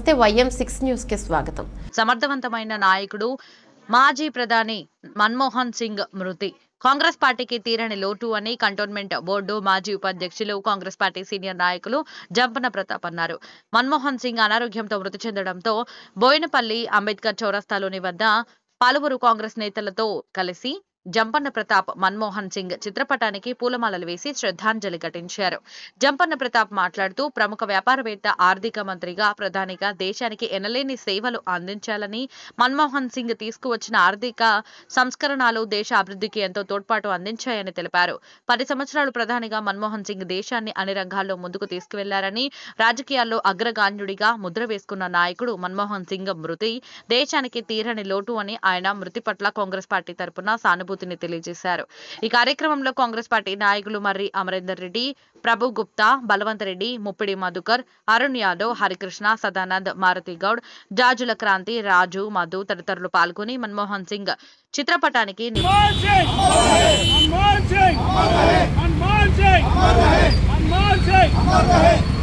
నమస్తే YM6 news కి స్వాగతం. సమర్థవంతమైన నాయకుడు మాజీ ప్రధాని మన్మోహన్ సింగ్ మృతి కాంగ్రెస్ పార్టీకి తీరని లోటు అని కంటోన్మెంట్ బోర్డు మాజీ ఉపాధ్యక్షులు కాంగ్రెస్ పార్టీ సీనియర్ నాయకులు జంపన ప్రతాప్ అన్నారు. మన్మోహన్ సింగ్ అనారోగ్యంతో మృతి చెందడంతో బోయినపల్లి అంబేద్కర్ చౌరస్తాలోని వద్ద పలువురు కాంగ్రెస్ నేతలతో కలిసి జంపన్న ప్రతాప్ మన్మోహన్ సింగ్ చిత్రపటానికి పూలమాలలు వేసి శ్రద్ధాంజలి ఘటించారు. జంపన్న ప్రతాప్ మాట్లాడుతూ ప్రముఖ వ్యాపారవేత్త, ఆర్థిక మంత్రిగా, ప్రధానిగా దేశానికి ఎనలేని సేవలు అందించాలని, మన్మోహన్ సింగ్ తీసుకువచ్చిన ఆర్థిక సంస్కరణలు దేశ అభివృద్ధికి ఎంతో తోడ్పాటు అందించాయని తెలిపారు. 10 సంవత్సరాలు ప్రధానిగా మన్మోహన్ సింగ్ దేశాన్ని అన్ని రంగాల్లో ముందుకు తీసుకువెళ్లారని, రాజకీయాల్లో అగ్రగాణ్యుడిగా ముద్ర వేసుకున్న నాయకుడు మన్మోహన్ సింగ్ మృతి దేశానికి తీరని లోటు అని ఆయన మృతి పట్ల కాంగ్రెస్ పార్టీ తరపున సానుభూతి తెలియజేశారు. ఈ కార్యక్రమంలో కాంగ్రెస్ పార్టీ నాయకులు మర్రి అమరేందర్ రెడ్డి, ప్రభు గుప్తా, బలవంత్ రెడ్డి, ముప్పిడి మధుకర్, అరుణ్ యాదవ్, హరికృష్ణ, సదానంద్, మారుతి గౌడ్, జాజుల క్రాంతి, రాజు, మధు తదితరులు పాల్గొని మన్మోహన్ సింగ్ చిత్రపటానికి మన్మోహన్ సింగ్